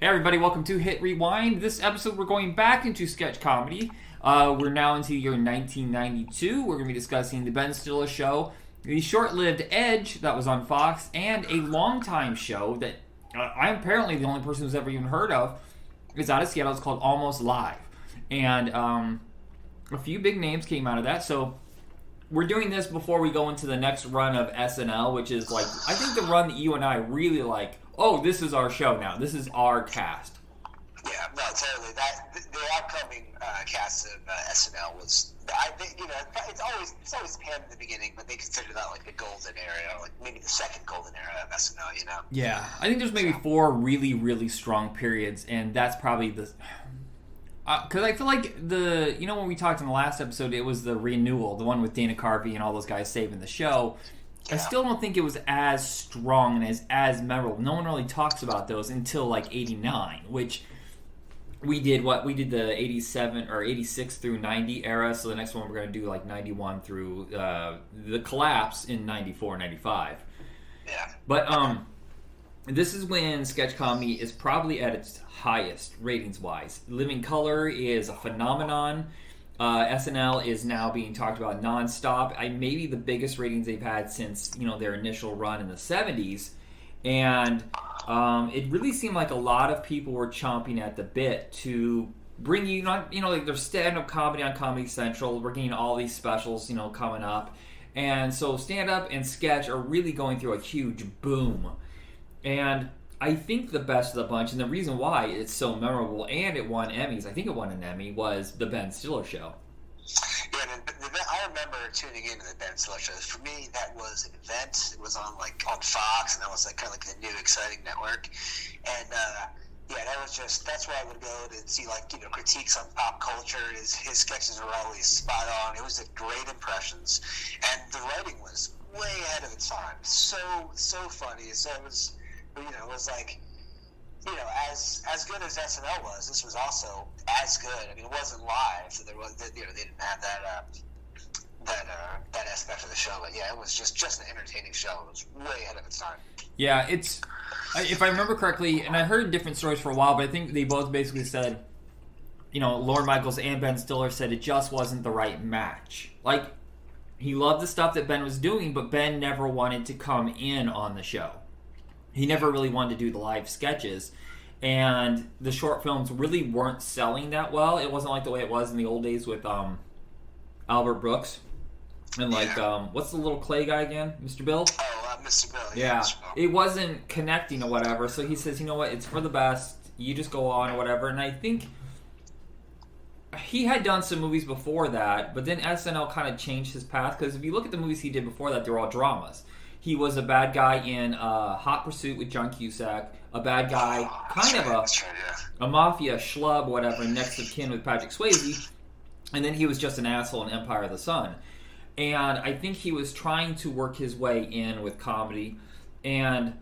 Everybody, welcome to Hit Rewind. This episode, we're going back into sketch comedy. We're now into year 1992. We're going to be discussing The Ben Stiller Show, the short-lived Edge that was on Fox, and a long-time show that I'm apparently the only person who's ever even heard of. It's out of Seattle. It's called Almost Live. And a few big names came out of that. So we're doing this before we go into the next run of SNL, which is like, I think the run that you and I really like. Oh, this is our show now. This is our cast. Yeah, no, totally. The upcoming cast of SNL was, it's always Pam in the beginning, but they consider that like the golden era, like maybe the second golden era of SNL. Yeah, I think there's maybe four really, really strong periods, and that's probably the. Because I feel like when we talked in the last episode, it was the renewal, the one with Dana Carvey and all those guys saving the show. I still don't think it was as strong and as memorable. No one really talks about those until like 89, which we did the 87 or 86 through 90 era. So the next one we're going to do like 91 through the collapse in 94, 95. Yeah. But this is when sketch comedy is probably at its highest ratings-wise. Living Color is a phenomenon. SNL is now being talked about nonstop. Maybe the biggest ratings they've had since their initial run in the 70s. And it really seemed like a lot of people were chomping at the bit to bring you, like there's stand-up comedy on Comedy Central. We're getting all these specials, coming up. And so stand-up and sketch are really going through a huge boom. And I think the best of the bunch, and the reason why it's so memorable, and it won Emmys, I think it won an Emmy, was The Ben Stiller Show. Yeah, I remember tuning into The Ben Stiller Show. For me, that was an event. It was on Fox, and that was kind of like the new exciting network. And that was that's where I would go to see critiques on pop culture. His sketches were always spot on. It was great impressions, and the writing was way ahead of its time. So funny. So it was. It was as good as SNL was. This was also as good. I mean, it wasn't live, so they didn't have that aspect of the show. But yeah, it was just an entertaining show. It was way ahead of its time. Yeah, if I remember correctly, and I heard different stories for a while, but I think they both basically said, Lorne Michaels and Ben Stiller said it just wasn't the right match. Like, he loved the stuff that Ben was doing, but Ben never wanted to come in on the show. He never really wanted to do the live sketches, and the short films really weren't selling that well. It wasn't like the way it was in the old days with Albert Brooks and what's the little clay guy again, Mr. Bill? Oh, Mr. Bill. Yeah, Mr. Bill. It wasn't connecting or whatever. So he says, you know what, it's for the best. You just go on or whatever. And I think he had done some movies before that, but then SNL kind of changed his path, because if you look at the movies he did before that, they were all dramas. He was a bad guy in Hot Pursuit with John Cusack, a bad guy, a mafia schlub, whatever, next of kin with Patrick Swayze, and then he was just an asshole in Empire of the Sun. And I think he was trying to work his way in with comedy. And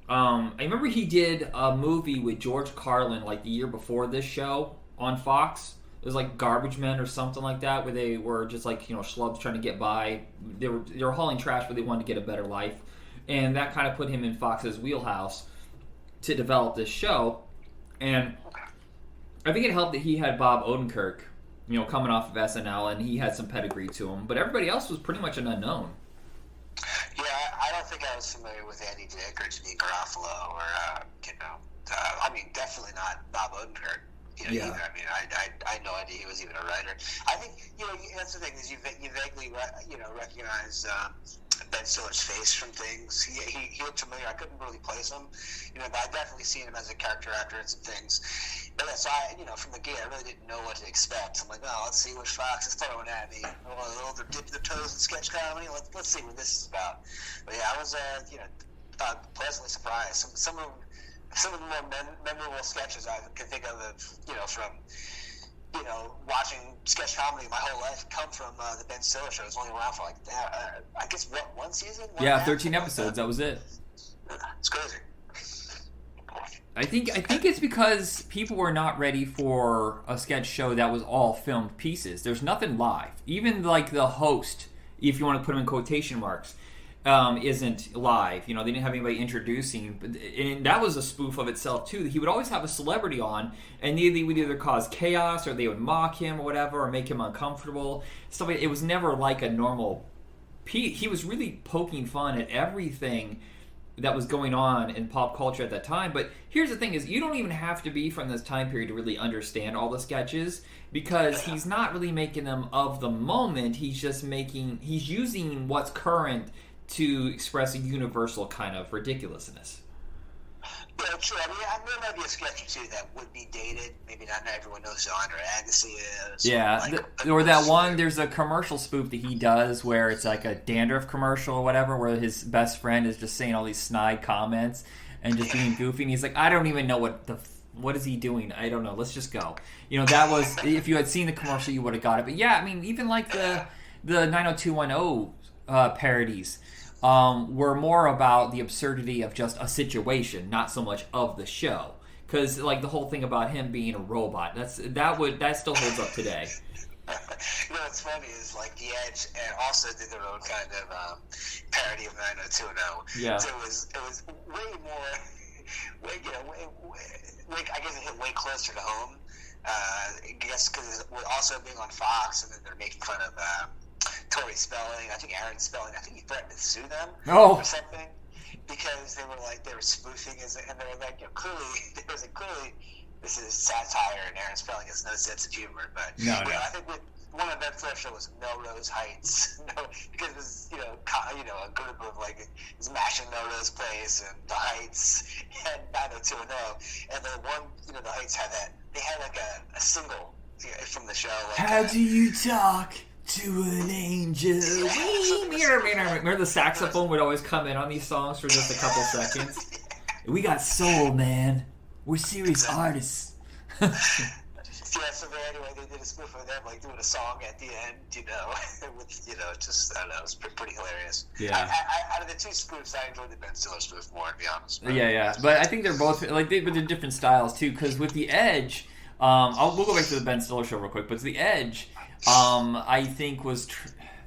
I remember he did a movie with George Carlin the year before this show on Fox. It was like Garbage Men or something like that, where they were just schlubs trying to get by. They were hauling trash, but they wanted to get a better life. And that kind of put him in Fox's wheelhouse to develop this show. And I think it helped that he had Bob Odenkirk, coming off of SNL, and he had some pedigree to him. But everybody else was pretty much an unknown. Yeah, I don't think I was familiar with Andy Dick or Jimmy Garofalo or, definitely not Bob Odenkirk. Yeah. Either. I mean, I had no idea he was even a writer. I think, that's the thing, is you vaguely, recognize Ben Stiller's face from things. He looked familiar. I couldn't really place him, but I definitely seen him as a character actor in some things. But so from the gate, I really didn't know what to expect. I'm like, oh, let's see what Fox is throwing at me. They'll dip their toes in sketch comedy. Let's see what this is about. But yeah, I was, pleasantly surprised. Some of the more memorable sketches I can think of, from, watching sketch comedy my whole life come from the Ben Stiller Show. It was only around for I guess, one season? 13 episodes, that was it. It's crazy. I think it's because people were not ready for a sketch show that was all filmed pieces. There's nothing live. Even the host, if you want to put him in quotation marks, isn't live. They didn't have anybody introducing, and that was a spoof of itself too. He would always have a celebrity on, and they would either cause chaos or they would mock him or whatever, or make him uncomfortable. Stuff it was never like a normal. He was really poking fun at everything that was going on in pop culture at that time. But here's the thing: is you don't even have to be from this time period to really understand all the sketches, because he's not really making them of the moment. He's using what's current to express a universal kind of ridiculousness. Yeah, true. I mean, there might be a sketch or two that would be dated. Maybe not everyone knows who Andre Agassi is. Yeah, or that one, there's a commercial spoof that he does where it's like a dandruff commercial or whatever, where his best friend is just saying all these snide comments and just being goofy, and he's like, I don't even know what is he doing? I don't know. Let's just go. That was, if you had seen the commercial, you would have got it. But yeah, I mean, even like the 90210 parodies were more about the absurdity of just a situation, not so much of the show. Because like the whole thing about him being a robot, that still holds up today. What's funny is like The Edge and also did their own kind of parody of 90210. Yeah. So it was way more, I guess it hit way closer to home. I guess because we're also being on Fox, and then they're making fun of Tori Spelling. I think Aaron Spelling. I think he threatened to sue them or something because they were spoofing, and they were like, clearly this is satire, and Aaron Spelling has no sense of humor. But I think one of that first show was Melrose Heights, because it was a group of like it was Mashing Melrose Place and the Heights and 90210, and the one the Heights had they had like a single from the show. Like, how do you talk to an angel? Remember the saxophone would always come in on these songs for just a couple seconds. We got soul, man. We're serious artists. So anyway, they did a spoof of them, like doing a song at the end, with just I don't know, it was pretty hilarious. Yeah. Out of the two spoofs, I enjoyed the Ben Stiller spoof more, to be honest. Yeah, but I think they're both like they're different styles too. Because with The Edge, we'll go back to the Ben Stiller show real quick. But The Edge, I think was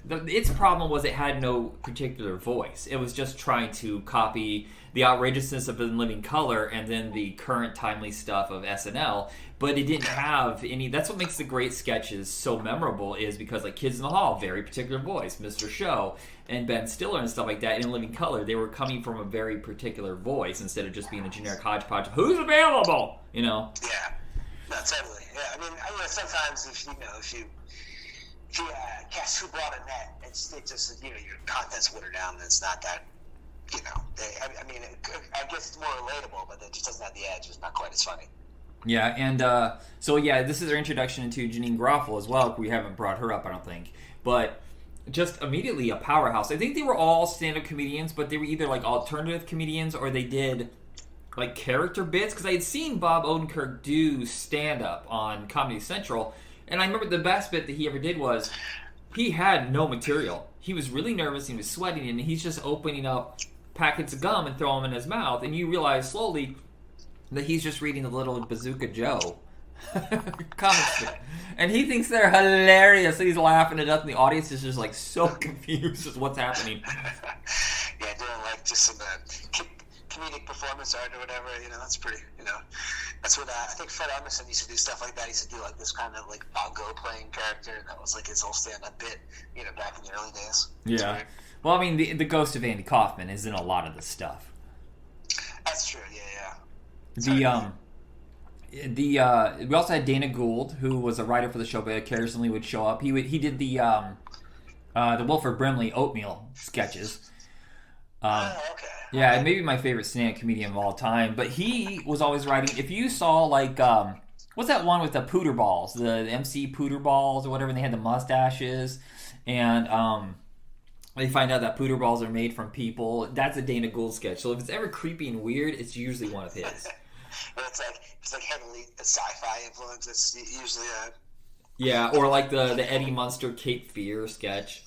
its problem was it had no particular voice. It was just trying to copy the outrageousness of In Living Color and then the current timely stuff of SNL, but it didn't have any. That's what makes the great sketches so memorable, is because like Kids in the Hall, very particular voice, Mr. Show, and Ben Stiller and stuff like that. In Living Color, they were coming from a very particular voice instead of just being a generic hodgepodge of who's available, Yeah, no, totally. Yeah, I mean, sometimes if you cast Who Brought a Net, it just your content's watered down, and it's not that. I guess it's more relatable, but it just doesn't have the edge. It's not quite as funny. Yeah, and this is our introduction into Janine Garofalo as well. We haven't brought her up, I don't think. But just immediately a powerhouse. I think they were all stand-up comedians, but they were either like alternative comedians or they did like character bits. Because I had seen Bob Odenkirk do stand-up on Comedy Central, and I remember the best bit that he ever did was he had no material. He was really nervous, he was sweating, and he's just opening up packets of gum and throw them in his mouth, and you realize slowly that he's just reading the Little Bazooka Joe comics, and he thinks they're hilarious. So he's laughing it up, and the audience is just like so confused as what's happening. Yeah, doing like just some comedic performance art or whatever. That's pretty. That's what I think Fred Armisen used to do stuff like that. He used to do like this kind of like bongo playing character, and that was like his whole stand-up bit. Back in the early days. Yeah. Well, I mean, the ghost of Andy Kaufman is in a lot of this stuff. That's true. Yeah. We also had Dana Gould, who was a writer for the show, but occasionally would show up. He did the Wilford Brimley oatmeal sketches. Okay. Yeah, maybe my favorite stand-up comedian of all time. But he was always writing. If you saw like what's that one with the pooter balls, the MC pooter balls or whatever, and they had the mustaches, and they find out that pooter balls are made from people. That's a Dana Gould sketch. So if it's ever creepy and weird, it's usually one of his. It's like heavily sci-fi influence. It's usually Yeah, or like the Eddie Munster Cape Fear sketch.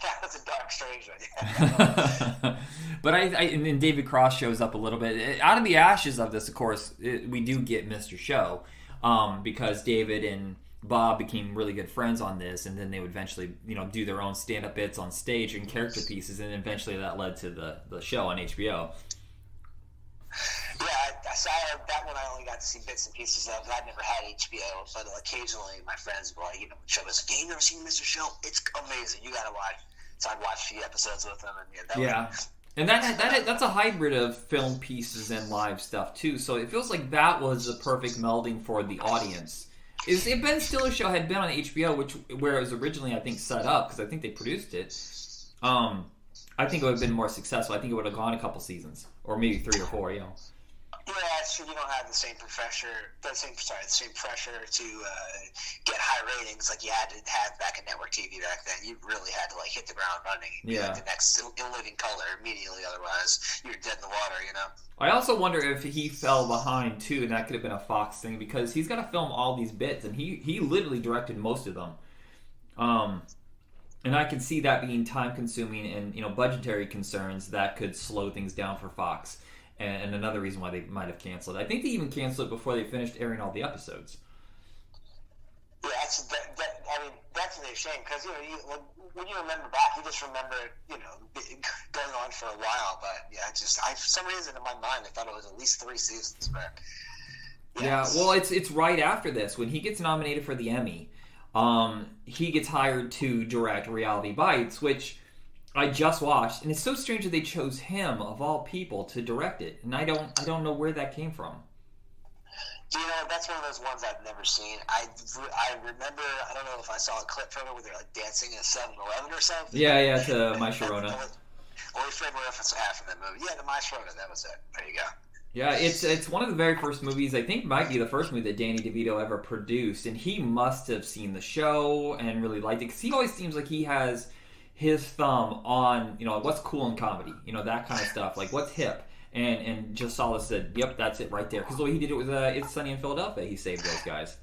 That was a dark, strange one. But and then David Cross shows up a little bit. Out of the ashes of this, of course, we do get Mr. Show, because David and Bob became really good friends on this, and then they would eventually, do their own stand-up bits on stage and character pieces, and eventually that led to the show on HBO. Yeah, I saw that one. I only got to see bits and pieces of. I'd never had HBO, but occasionally my friends would like, show us, "Hey, you never seen Mr. Show? It's amazing. You gotta watch." So I'd watch a few episodes with them, and And that's a hybrid of film pieces and live stuff too. So it feels like that was the perfect melding for the audience. If Ben Stiller's show had been on HBO, where it was originally, I think, set up, because I think they produced it, I think it would have been more successful. I think it would have gone a couple seasons, or maybe 3 or 4. Yeah, so you don't have the same pressure to get high ratings like you had to have back in network TV back then. You really had to hit the ground running. Yeah. The next in living color immediately, otherwise you're dead in the water. I also wonder if he fell behind too, and that could have been a Fox thing, because he's got to film all these bits, and he literally directed most of them. And I can see that being time consuming and budgetary concerns that could slow things down for Fox. And another reason why they might have canceled it. I think they even canceled it before they finished airing all the episodes. Yeah, that's a shame, because when you remember back, you just remember going on for a while. But yeah, for some reason in my mind, I thought it was at least 3 seasons. But yeah, well, it's right after this when he gets nominated for the Emmy. He gets hired to direct Reality Bites, which I just watched, and it's so strange that they chose him of all people to direct it, and I don't know where that came from. That's one of those ones I've never seen. I remember, I don't know if I saw a clip from it where they're dancing in a 7-Eleven or something. Yeah, to My Sharona. Only frame of reference I have from that movie. Yeah, the My Sharona, that was it. There you go. Yeah, it's one of the very first movies, I think might be the first movie that Danny DeVito ever produced, and he must have seen the show and really liked it, because he always seems like he has his thumb on, what's cool in comedy, that kind of stuff, like what's hip, and just Salas said, yep, that's it right there, because the way he did it with It's Sunny in Philadelphia, he saved those guys.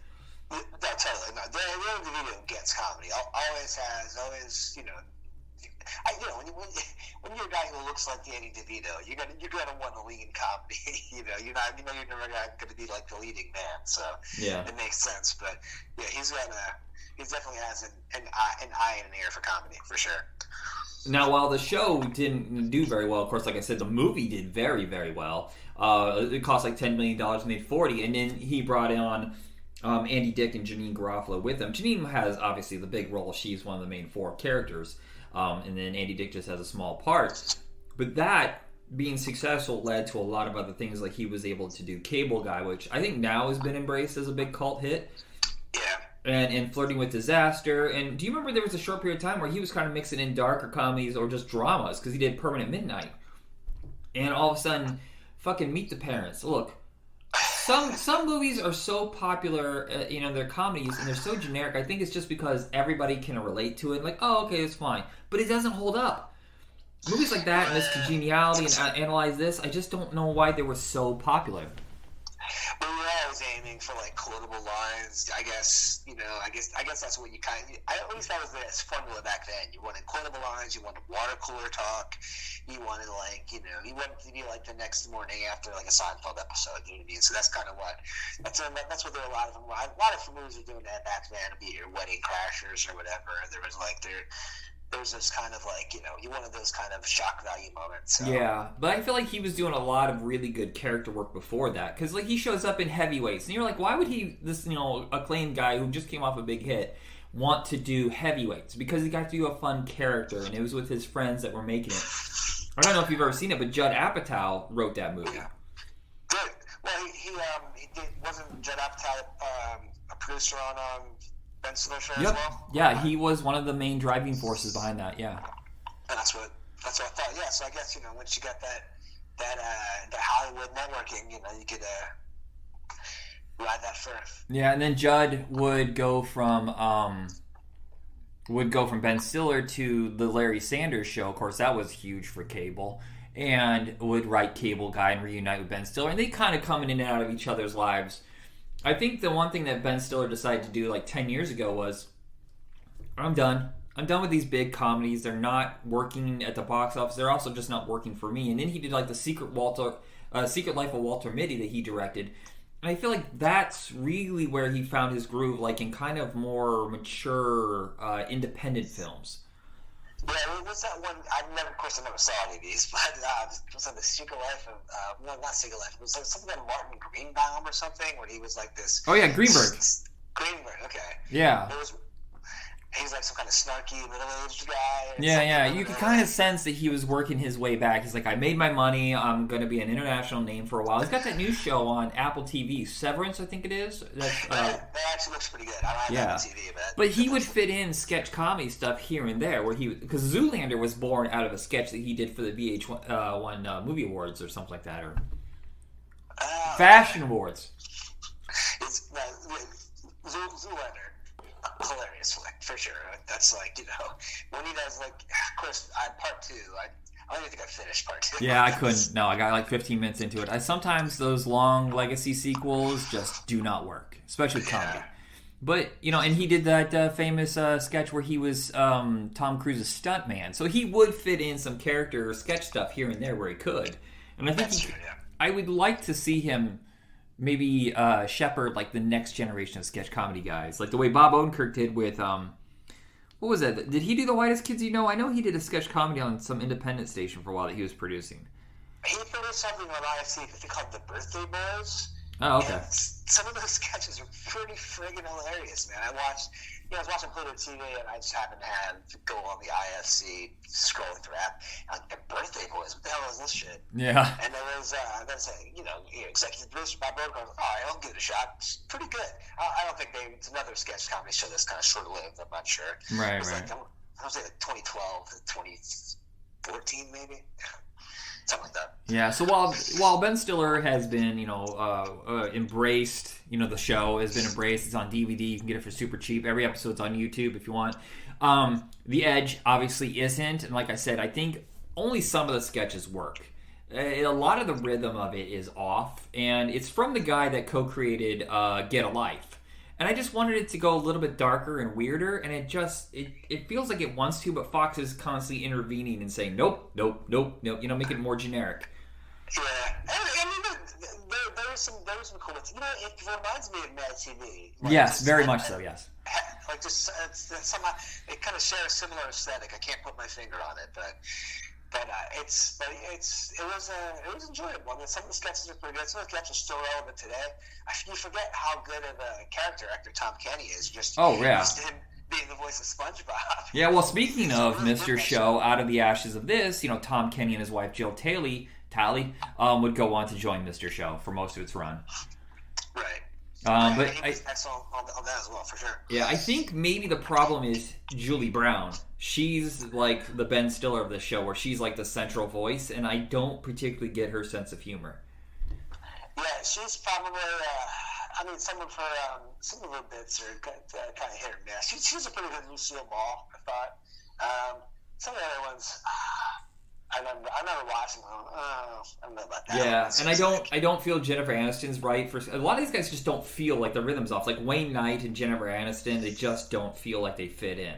Totally, no, Danny DeVito gets comedy, always has, when you're a guy who looks like Danny DeVito, you're gonna want to lead in comedy. You're never going to be like the leading man. So yeah, it makes sense. But yeah, he definitely has an eye and an ear for comedy for sure. Now, while the show didn't do very well, of course, like I said, the movie did very, very well. It cost like $10 million, made 40, and then he brought on Andy Dick and Janine Garofalo with him. Janine has obviously the big role; she's one of the main 4 characters. And then Andy Dick just has a small part. But that being successful led to a lot of other things, like he was able to do Cable Guy, which I think now has been embraced as a big cult hit. Yeah. And Flirting with Disaster. And do you remember there was a short period of time where he was kind of mixing in darker comedies or just dramas, because he did Permanent Midnight. And all of a sudden, fucking Meet the Parents. Look, some movies are so popular, they're comedies, and they're so generic. I think it's just because everybody can relate to it. Like, oh, okay, it's fine. But it doesn't hold up. Movies like that, Miss Congeniality, and Analyze This, I just don't know why they were so popular. Well, we're always aiming for quotable lines. I guess that's what you at least that was the formula back then. You wanted quotable lines. You wanted water cooler talk. You wanted you wanted to be like the next morning after a Seinfeld episode. You know what I mean? So that's kind of what that's what there are a lot of them. A lot of movies were doing that back then. Be your Wedding Crashers or whatever. There was there's this kind of you wanted those kind of shock value moments. So. Yeah, but I feel like he was doing a lot of really good character work before that, because he shows up in Heavyweights, and you're like, why would he, this acclaimed guy who just came off a big hit, want to do Heavyweights? Because he got to do a fun character, and it was with his friends that were making it. I don't know if you've ever seen it, but Judd Apatow wrote that movie. Yeah. Good. Well, he wasn't Judd Apatow a producer on Ben Stiller show as well? Yeah, he was one of the main driving forces behind that. Yeah. And that's what I thought. Yeah, so I guess once you got that Hollywood networking, you could ride that first. Yeah, and then Judd would go from Ben Stiller to the Larry Sanders Show. Of course, that was huge for cable, and would write Cable Guy and reunite with Ben Stiller, and they kind of come in and out of each other's lives. I think the one thing that Ben Stiller decided to do 10 years ago was, I'm done. I'm done with these big comedies. They're not working at the box office. They're also just not working for me. And then he did the Secret Life of Walter Mitty that he directed. And I feel like that's really where he found his groove, like in kind of more mature, independent films. Yeah, what's that one? Of course, I never saw any of these, but it was on the Secret Life of, no, not Secret Life. It was like something about Martin Greenbaum or something, where he was like this. Oh yeah, Greenberg. Greenberg, okay. Yeah. He's like some kind of snarky middle-aged guy. Yeah. You could kind of sense that he was working his way back. He's like, I made my money. I'm going to be an international name for a while. He's got that new show on Apple TV, Severance, I think it is. That actually looks pretty good. I don't have Apple TV, but he would fit in sketch comedy stuff here and there, because Zoolander was born out of a sketch that he did for the VH1 Movie Awards or something like that, or Fashion Awards. It's Zoolander. Hilarious flick, for sure. That's like, when he does, like, of course, part 2, I don't even think I finished part 2. Yeah, I couldn't. No, I got like 15 minutes into it. Sometimes those long legacy sequels just do not work, especially comedy. But, and he did that famous sketch where he was Tom Cruise's stuntman. So he would fit in some character or sketch stuff here and there where he could. And I think I would like to see him maybe shepherd like the next generation of sketch comedy guys, like the way Bob Odenkirk did with what was that? Did he do The Whitest Kids You Know? I know he did a sketch comedy on some independent station for a while that he was producing. He produced something on IFC called The Birthday Boys. Oh, okay. And some of those sketches are pretty friggin' hilarious, man. I was watching Pluto TV, and I just happened to go on the IFC scrolling through app. And like, The Birthday Boys, what the hell is this shit? Yeah. And there was, executive producer Bob Rogan goes, all right, I'll give it a shot. It's pretty good. I don't think it's another sketch comedy show that's kind of short-lived, I'm not sure. Right. I was like 2012 to 2014, maybe. Something like that. Yeah, so while Ben Stiller has been, embraced, the show has been embraced. It's on DVD. You can get it for super cheap. Every episode's on YouTube if you want. The Edge obviously isn't. And like I said, I think only some of the sketches work. A lot of the rhythm of it is off. And it's from the guy that co-created Get a Life. And I just wanted it to go a little bit darker and weirder, and it feels like it wants to, but Fox is constantly intervening and saying, nope, make it more generic. Yeah. I mean, there was some cool ones. It reminds me of Mad TV. Yes, very much so, yes. Like, just somehow, it kind of shares a similar aesthetic. I can't put my finger on it, but it was enjoyable. I mean, some of the sketches are pretty good. Some of the sketches are still relevant today. You forget how good of a character actor Tom Kenny is. Just him being the voice of SpongeBob. Yeah, well, speaking of Mr. Show, out of the ashes of this, Tom Kenny and his wife Jill Talley would go on to join Mr. Show for most of its run. Right. But he was excellent on that as well, for sure. Yeah, I think maybe the problem is Julie Brown. She's like the Ben Stiller of the show, where she's like the central voice, and I don't particularly get her sense of humor. Yeah, she's probably. Some of her bits are kind of hit or miss. She's a pretty good Lucille Ball, I thought. Some of the other ones. I remember watching them. I don't know about that. Yeah, and I don't feel Jennifer Aniston's right for a lot of these guys. Just don't feel like the rhythm's off. Like Wayne Knight and Jennifer Aniston, they just don't feel like they fit in.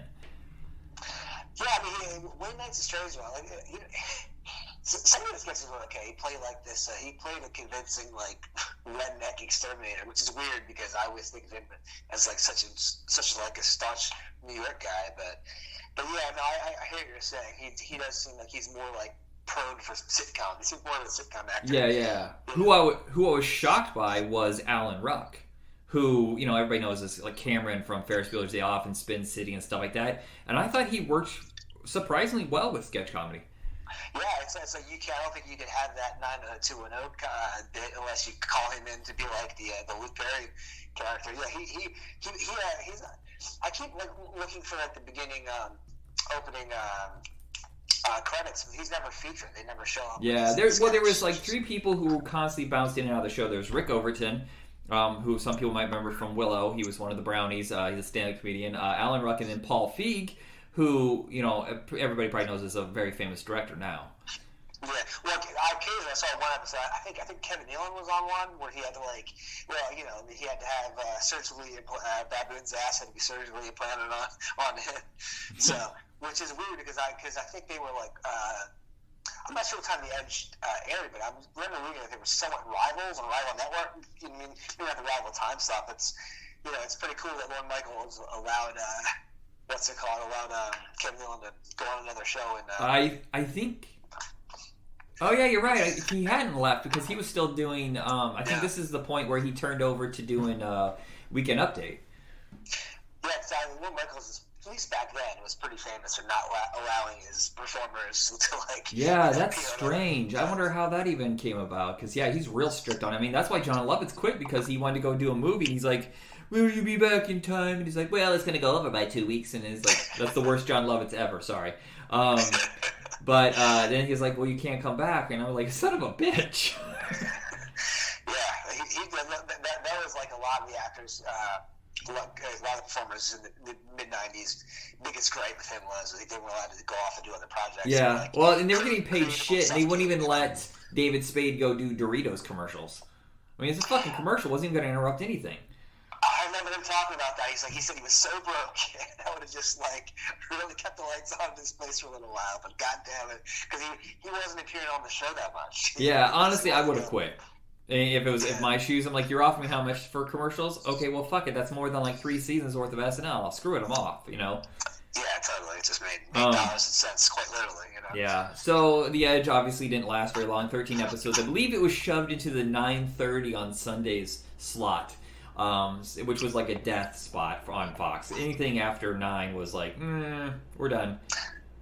Yeah, I mean, Wayne Knight's a strange one. Some of the sketches were okay. He played like this. He played a convincing redneck exterminator, which is weird because I always think of him as like such a staunch New York guy, but. But yeah, no, I hear what you're saying. He does seem like he's more like prone for sitcom. He seems more of a sitcom actor. Yeah. Who I was shocked by was Alan Ruck, who everybody knows is like Cameron from Ferris Bueller's Day Off and Spin City and stuff like that. And I thought he worked surprisingly well with sketch comedy. Yeah, it's like I don't think you could have that 90210 bit unless you call him in to be like the Luke Perry character. Yeah, he's. I keep looking for the beginning opening credits. He's never featured. They never show him. Yeah, there was like three people who constantly bounced in and out of the show. There's Rick Overton, who some people might remember from Willow. He was one of the Brownies. He's a stand-up comedian. Alan Ruck, and then Paul Feig, who everybody probably knows is a very famous director now. Yeah, well, occasionally I saw one episode. I think Kevin Nealon was on one where he had to he had to have Baboon's ass had to be surgically implanted on him. So, which is weird because I think they were like, I'm not sure what time the Edge aired, but I remember reading that they were somewhat rivals on Rival Network. You know, I mean, you don't have the rival time slot, but it's pretty cool that Lorne Michaels allowed Kevin Nealon to go on another show. And I think. Oh yeah, you're right. He hadn't left because he was still doing. I think this is the point where he turned over to doing Weekend Update. Yeah, exactly. Lorne Michaels, at least back then, was pretty famous for not allowing his performers to like. Yeah, that's strange. I wonder how that even came about. Because he's real strict on it. I mean, that's why John Lovett's quit, because he wanted to go do a movie. And he's like, "Will you be back in time?" And he's like, "Well, it's gonna go over by 2 weeks." And it's like, that's the worst John Lovett's ever. Sorry. But then he's like, "Well, you can't come back," and I was like, "Son of a bitch." Yeah, he that was like a lot of the actors. A lot of performers in the mid-90s, biggest gripe with him was they weren't allowed to go off and do other projects. Yeah, well, and they were getting paid shit, and they wouldn't even let David Spade go do Doritos commercials. I mean, it's a fucking commercial. Wasn't even going to interrupt anything. I remember them talking about that. He said he was so broke. I would have just really kept the lights on in this place for a little while. But goddamn it, because he wasn't appearing on the show that much. Yeah, honestly, I would have quit. If my shoes, I'm like, you're offering me how much for commercials? Okay, well, fuck it. That's more than 3 seasons worth of SNL. Screw it, I'm off, Yeah, totally. It just made dollars and cents, quite literally, Yeah. So The Edge obviously didn't last very long, 13 episodes. I believe it was shoved into the 9:30 on Sundays slot, which was like a death spot on Fox. Anything after 9 was like, we're done.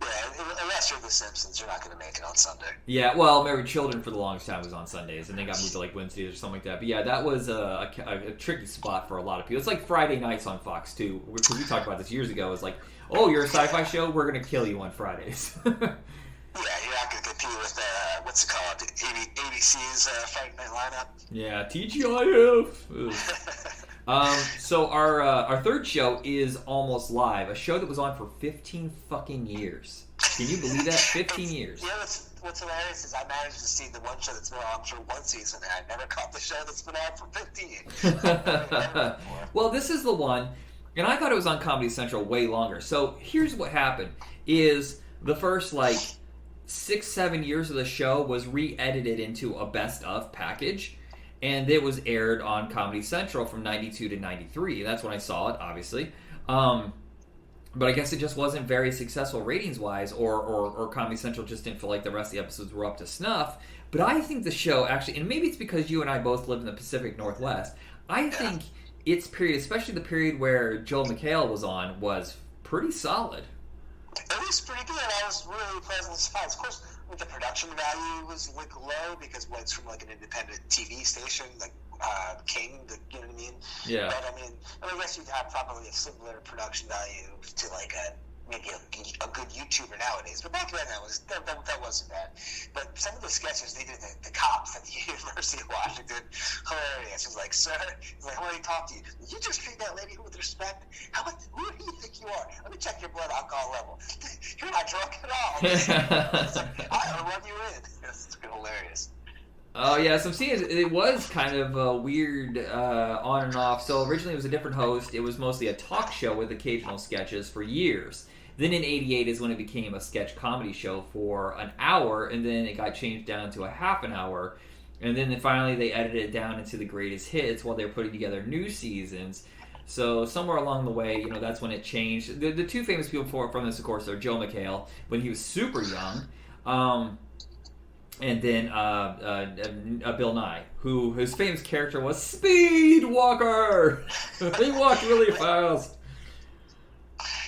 Yeah, unless you're The Simpsons, you're not going to make it on Sunday. Yeah, well, Married Children for the longest time was on Sundays, and they got moved to Wednesdays or something like that. But yeah, that was a tricky spot for a lot of people. It's like Friday nights on Fox too, because we talked about this years ago. It's like, oh, you're a sci-fi show, we're going to kill you on Fridays. Yeah, you're not going to compete with what's it called, ABC's Friday Night lineup. Yeah, TGIF. So our third show is Almost Live, a show that was on for 15 fucking years. Can you believe that? 15 years. Yeah, what's hilarious is I managed to see the one show that's been on for 1 season, and I never caught the show that's been on for 15. Well, this is the one, and I thought it was on Comedy Central way longer. So here's what happened, is the first 6-7 years of the show was re-edited into a best of package. And it was aired on Comedy Central from 92 to 93. That's when I saw it, obviously. But I guess it just wasn't very successful ratings-wise, or Comedy Central just didn't feel like the rest of the episodes were up to snuff. But I think the show actually, and maybe it's because you and I both live in the Pacific Northwest, I think its period, especially the period where Joel McHale was on, was pretty solid. It was pretty good. I was really pleasantly surprised. Of course, the production value was low because it's from an independent TV station, King, you know what I mean? Yeah. But I guess you'd have probably a similar production value to maybe a good YouTuber nowadays. But back then that wasn't bad. But some of the sketches they did, the cops at the University of Washington, hilarious. It's like, sir, I want to talk to you. Did you just treat that lady with respect? Who do you think you are? Let me check your blood alcohol level. You're not drunk at all. I'll run you in. It's hilarious. Oh, yeah, so I'm seeing it was kind of weird on and off. So originally it was a different host. It was mostly a talk show with occasional sketches for years. Then in 88 is when it became a sketch comedy show for an hour, and then it got changed down to a half an hour. And then finally they edited it down into the greatest hits while they were putting together new seasons. So somewhere along the way, that's when it changed. The two famous people from this, of course, are Joe McHale, when he was super young, and then Bill Nye, whose famous character was Speed Walker. He walked really fast.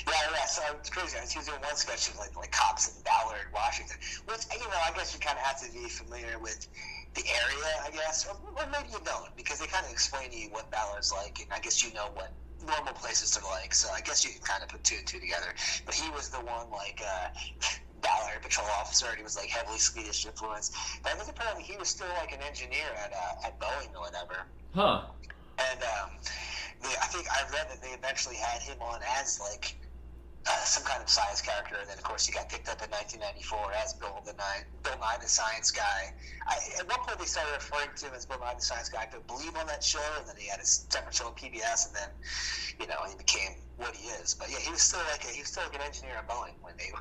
Yeah, so it's crazy. He was doing one sketch of like cops in Ballard, Washington. Which, I guess you kind of have to be familiar with the area, I guess, or maybe you don't, because they kind of explain to you what Ballard's like, and I guess you know what normal places are like. So I guess you can kind of put two and two together. But he was the one Ballard patrol officer, and he was heavily Swedish influenced. But I think apparently he was still an engineer at Boeing or whatever. Huh. And I think I read that they eventually had him on as some kind of science character, and then of course he got picked up in 1994 as Bill Nye the Science Guy. At one point they started referring to him as Bill Nye the Science Guy, but believe on that show, and then he had his separate show on PBS, and then he became what he is. But yeah, he was still an engineer at Boeing when they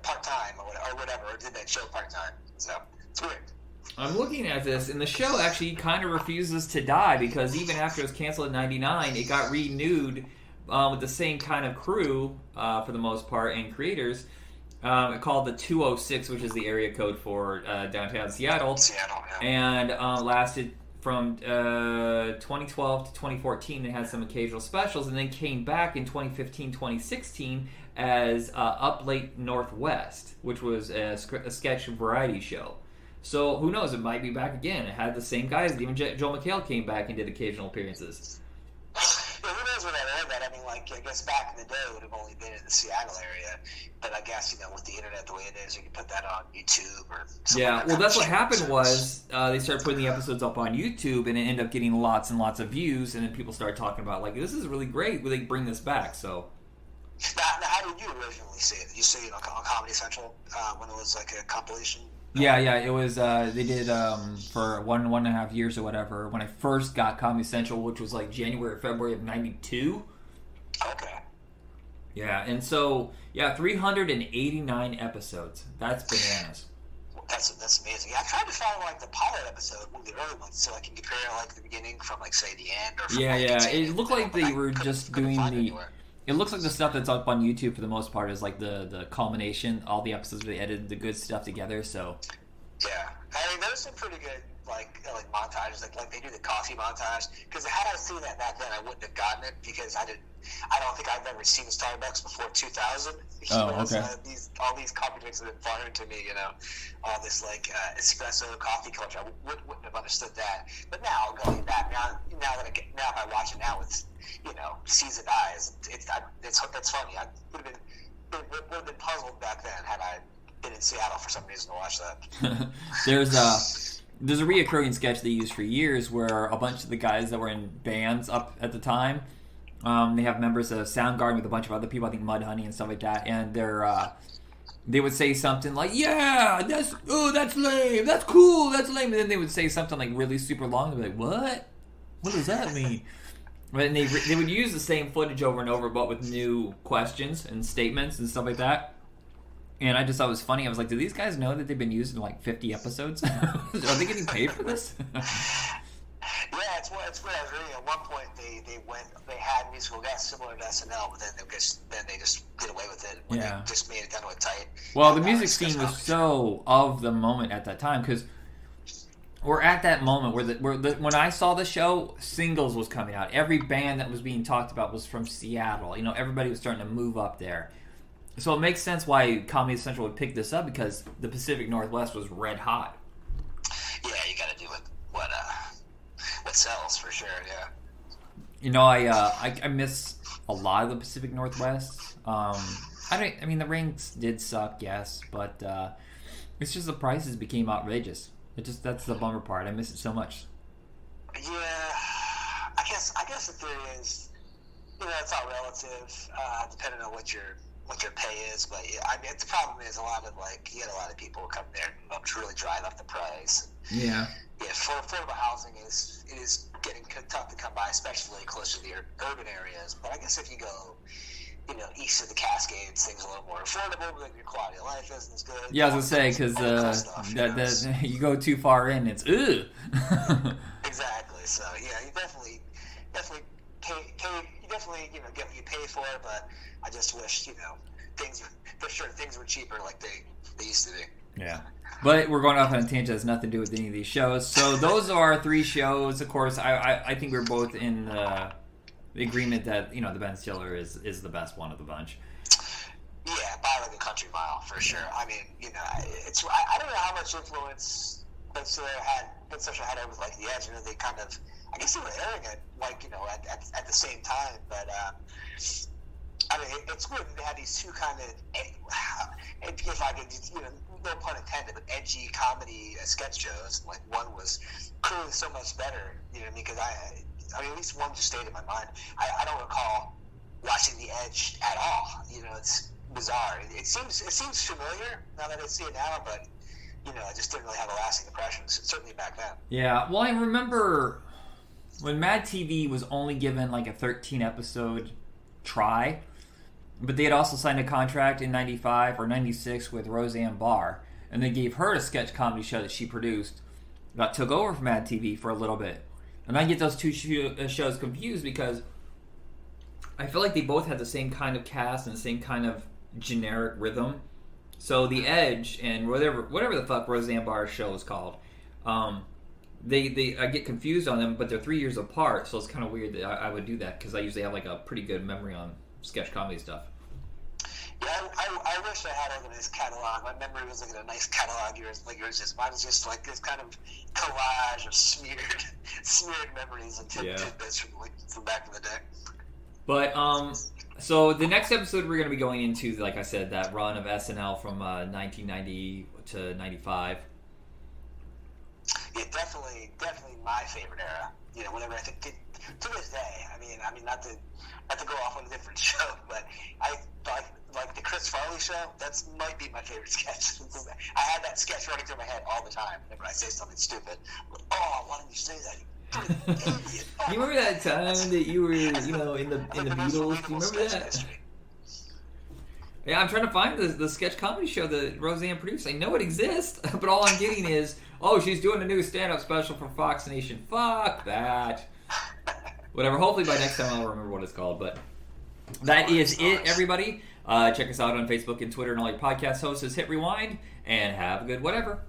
part time or whatever, or did that show part time. So it's weird. I'm looking at this, and the show actually kind of refuses to die because even after it was canceled in '99, it got renewed with the same kind of crew for the most part and creators. Called the 206, which is the area code for downtown Seattle. And lasted from 2012 to 2014. They had some occasional specials, and then came back in 2015, 2016 as Up Late Northwest, which was a sketch variety show. So who knows? It might be back again. It had the same guys. Even Joel McHale came back and did occasional appearances. Yeah, who knows where that aired that? I mean, like, I guess back in the day it would have only been in the Seattle area. But I guess, with the internet the way it is, you can put that on YouTube or something. Yeah, well, that's what happened was they started putting the episodes up on YouTube, and it ended up getting lots and lots of views, and then people started talking about, like, this is really great. Will they bring this back? So. Now, how did you originally see it? Did you see it on Comedy Central when it was, like, a compilation? Yeah, it was, they did for one and a half years or whatever, when I first got Comedy Central, which was like January or February of 92. Okay. Yeah, and so, 389 episodes. That's bananas. That's amazing. Yeah, I tried to find, like, the pilot episode, one of the early ones, so I can compare, like, the beginning from, like, say, the end. Or from, it looked like they were just doing the... It looks like the stuff that's up on YouTube for the most part is like the culmination, all the episodes where they edited the good stuff together. So yeah, I mean, there's some pretty good like montages, like they do the coffee montage. Because had I seen that back then, I wouldn't have gotten it because I don't think I've ever seen Starbucks before 2000. Okay. So all these coffee drinks have been foreign to me. All this like espresso coffee culture. I wouldn't have understood that. But now going back now if I watch it now with seasoned eyes, it's funny. I would have been puzzled back then had I been in Seattle for some reason to watch that. There's a reoccurring sketch they used for years where a bunch of the guys that were in bands up at the time, they have members of Soundgarden with a bunch of other people, I think Mudhoney and stuff like that, and they would say something like, "Yeah, that's lame, that's cool, that's lame," and then they would say something like really super long. They'd be like, "What? What does that mean?" And they would use the same footage over and over, but with new questions and statements and stuff like that. And I just thought it was funny. I was like, do these guys know that they've been used in like 50 episodes? Are they getting paid for this? Yeah, it's what I was reading. At one point, they had musical guests similar to SNL, but then they just did away with it. When they just made it down to a tight. Well, the music scene was so of the moment at that time because we're at that moment where when I saw the show, singles was coming out. Every band that was being talked about was from Seattle. Everybody was starting to move up there. So it makes sense why Comedy Central would pick this up because the Pacific Northwest was red hot. Yeah, you got to do what sells for sure. Yeah. I miss a lot of the Pacific Northwest. The rings did suck, yes, but it's just the prices became outrageous. That's the bummer part. I miss it so much. Yeah, I guess the theory is, it's all relative, depending on what your pay is. But the problem is you get a lot of people come there to really drive up the price. Yeah. Yeah, for affordable housing it is getting tough to come by, especially closer to the urban areas. But I guess if you go, east of the Cascades, things are a little more affordable, but your quality of life isn't as good. Yeah, I was gonna say because you go too far in, it's ugh. Exactly. So yeah, you definitely pay. You definitely get what you pay for, but I just wish things were cheaper like they used to be. Yeah. But we're going off on a tangent that has nothing to do with any of these shows. So those are our three shows. Of course, I think we're both in the agreement that the Ben Stiller is the best one of the bunch. Yeah, by like a country mile for sure. I mean, it's I don't know how much influence Ben Stiller had over like The Edge. They kind of, I guess they were airing it like at the same time, but I mean it's weird that they had these two kind of, if I could, no pun intended, but edgy comedy sketch shows. Like one was clearly so much better, because I mean, at least one just stayed in my mind. I don't recall watching The Edge at all. It's bizarre. It seems familiar now that I see it now, but I just didn't really have a lasting impression. Certainly back then. Yeah, well, I remember when Mad TV was only given like a 13 episode try, but they had also signed a contract in 95 or 96 with Roseanne Barr. and they gave her a sketch comedy show that she produced that took over from Mad TV for a little bit. And I get those two shows confused because I feel like they both had the same kind of cast and the same kind of generic rhythm. So The Edge and whatever the fuck Roseanne Barr's show is called, I get confused on them, but they're 3 years apart, so it's kind of weird that I would do that because I usually have like a pretty good memory on sketch comedy stuff. Yeah, I wish I had a nice catalog. My memory was like a nice catalog like yours is. Mine was just like this kind of collage of smeared memories and tidbits from back in the day. But so the next episode we're going to be going into, like I said, that run of SNL from 1990 to 95. Yeah, definitely my favorite era. You know, whenever I think to this day, I mean, not to go off on a different show, but I like the Chris Farley show. That might be my favorite sketch. I had that sketch running through my head all the time whenever I say something stupid. Oh, why didn't you say that? You idiot. Oh, you remember that time that you were, in the Beatles? Do you remember that? History. Yeah, I'm trying to find the sketch comedy show that Roseanne produced. I know it exists, but all I'm getting is, oh, she's doing a new stand-up special for Fox Nation. Fuck that. Whatever. Hopefully by next time I'll remember what it's called. But that is it, everybody. Check us out on Facebook and Twitter and all your podcast hosts. Hit rewind and have a good whatever.